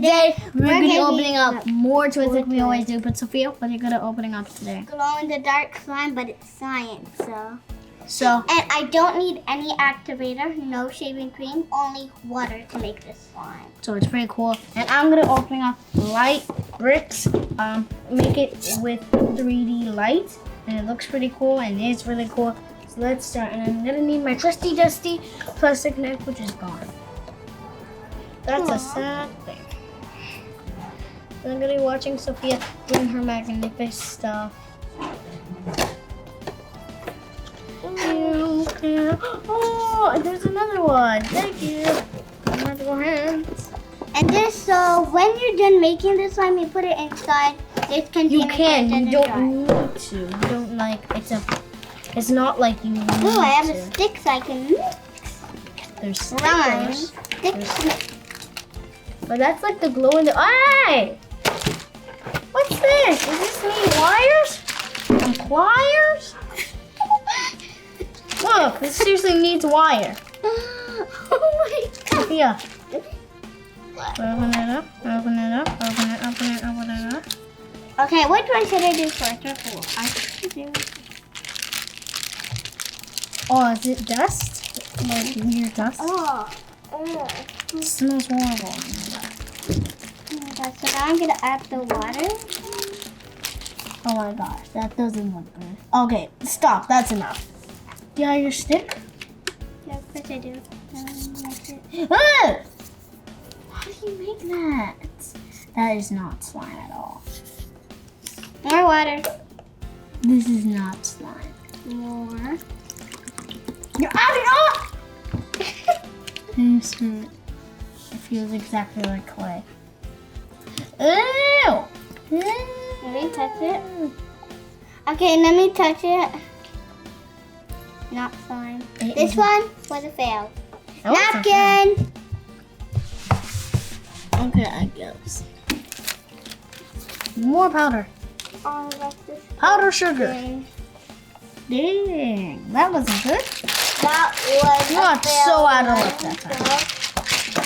today we're gonna be opening up more toys like we always do. But Sophia, what are you gonna opening up today? Glow in the dark slime, but it's science, so. And I don't need any activator, no shaving cream, only water to make this slime. So it's pretty cool. And I'm gonna open up LiteBrix. Make it with 3D light, and it looks pretty cool, and it's really cool. So let's start. And I'm gonna need my trusty dusty plastic knife, which is gone. That's a sad thing. And I'm gonna be watching Sophia doing her magnificent stuff. Oh, there's another one. Thank you. More hands. And this, so when you're done making this slime, you put it inside this container. You can. You don't need to. You don't like. It's not like you need to. Oh, I have a stick so I can mix. There's stickers. Sticks. But that's like the glow in the eye. What's this? Does this need wires? And pliers? Look, this seriously needs wire. Oh my god. Yeah. Open it up, open it up, open it, open it, open it up. Okay, which one should I do first or four? I should do. Oh, is it dust? Like weird dust? Oh. It smells horrible. Okay, so now I'm gonna add the water. Oh my gosh, that doesn't look good. Okay, stop, that's enough. Do you have your stick? Yeah, of course I do. Ah! How do you make that? That is not slime at all. More water. This is not slime. More. You're adding up! It feels exactly like clay. Ew! Let me touch it. Okay, let me touch it. Not slime. This one was a fail. Napkin! Okay, I guess. More powder. Oh, that's this. Powder sugar. thing. Dang, that wasn't good. That was You a got fail so out of one, luck that time.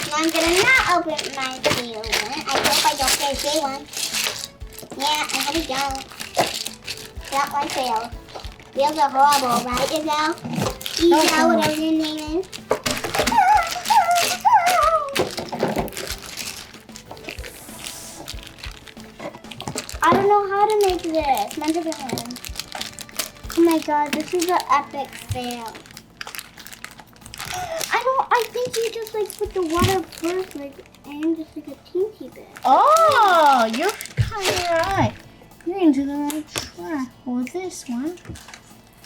so I'm gonna not open my fail one. I hope I don't get a fail one. Yeah, I had a go. That one failed. Fails are horrible, right, Ezel? Ezel, whatever your name is. I don't know how to make this. Mine's a good one. Oh my god, this is an epic fail. I think you just like put the water first, like, and just like a teensy bit. Oh, you're kind of right. You're into the right track. Well, this one.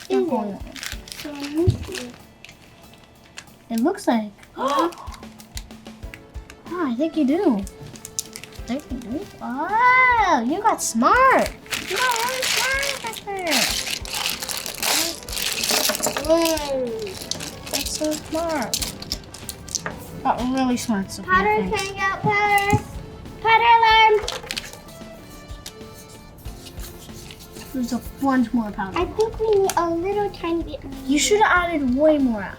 Not going on. So let me see. It looks like. Oh, I think you do. I think you do. Oh, you got smart. You got really smart back there. That's so smart. Got really smart, Sophia. Powder, Thanks. hang out, powder. Powder alarm. There's a bunch more powder. I think we need a little tiny bit more. You should have added way more out.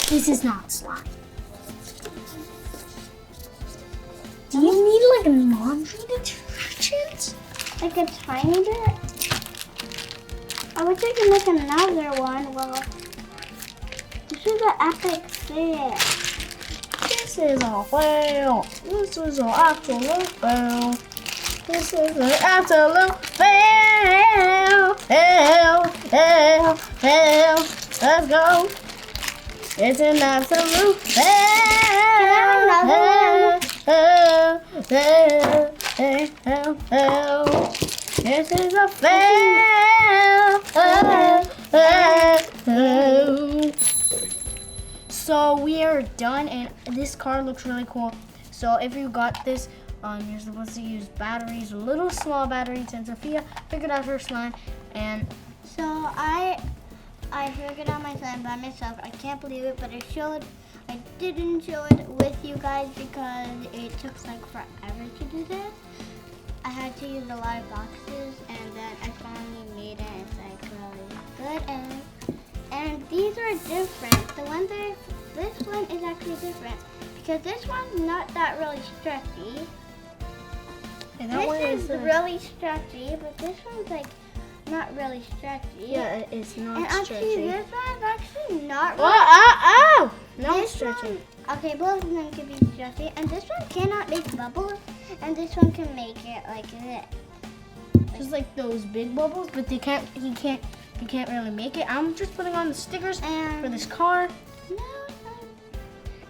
This is not slime. Do you need like a laundry detergent? Like a tiny bit? I wish I could make another one. Well, this is an epic fail. This is a fail. This is an absolute fail. This is an absolute fail. Fail. Let's go. It's an absolute fail. Fail. This is a fail. So we are done, and this car looks really cool. So if you got this, you're supposed to use batteries, little small batteries, and Sophia figured out her slime. And So I figured out my slime by myself. I can't believe it, but I didn't show it with you guys because it took like forever to do this. I had to use a lot of boxes, and then I finally made it. It's like really good, and these are different. This one is actually different because this one's not that really stretchy. And that one This is is really stretchy, but this one's like not really stretchy. yeah, it's not And actually, stretchy. this one's actually not Oh, really. not This stretchy. one, okay, both of them can be stretchy, and this one cannot make bubbles, and this one can make it like this. Just like those big bubbles, but he can't really make it. I'm just putting on the stickers And for this car. no.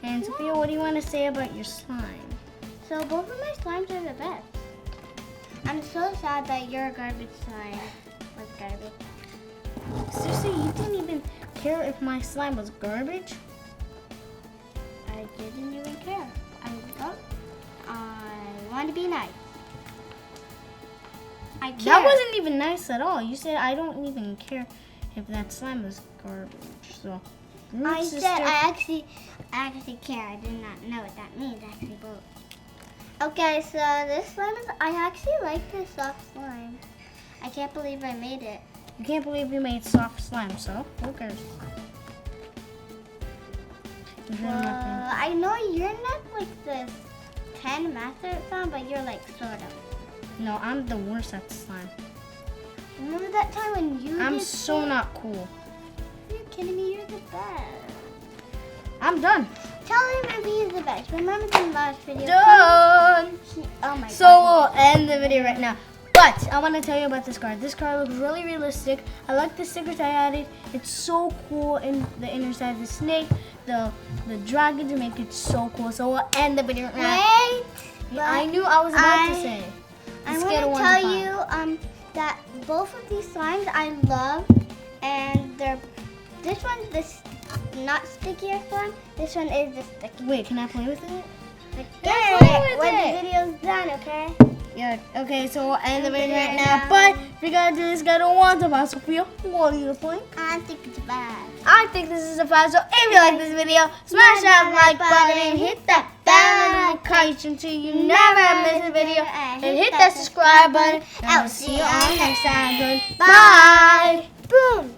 And Sophia, what do you want to say about your slime? So both of my slimes are the best. I'm so sad that your garbage slime was garbage. Seriously, you didn't even care if my slime was garbage? I didn't even care. I want to be nice. I care. That wasn't even nice at all. You said I don't even care if that slime was garbage. So, I sister, said I actually care. I did not know what that means. Actually, both. Okay, so this slime is. I actually like this soft slime. I can't believe I made it. you can't believe you made soft slime. So, who cares? Well, I know you're not like the 10 master at slime, but you're like sort of. No, I'm the worst at slime. Remember that time when you I'm did so slime? not cool. You're kidding me. You're the best. I'm done. Tell him if he's the best. Remember the last video? Done. Oh my So god. we'll end the video right now. But I want to tell you about this card. This card looks really realistic. I like the stickers I added. It's so cool in the inner side of the snake, the dragon to make it so cool. So we'll end the video right now. Wait. I knew I was about to say. I Scale of want 1 to to tell 5. you that both of these slimes I love, and this one's the not stickier slime. This one is the sticky. Wait, can I play with it? Yeah, play with when it. the video's done, okay? Yeah. Okay, so we'll end the video right now. But if you gotta do this, gotta want to buy Sophia. What do you think? I think it's bad. I think this is a 5. So if you like this video, smash that like button and hit that bell notification so you never miss a video. And hit that subscribe button. And I'll see you on next time. Goodbye. Boom.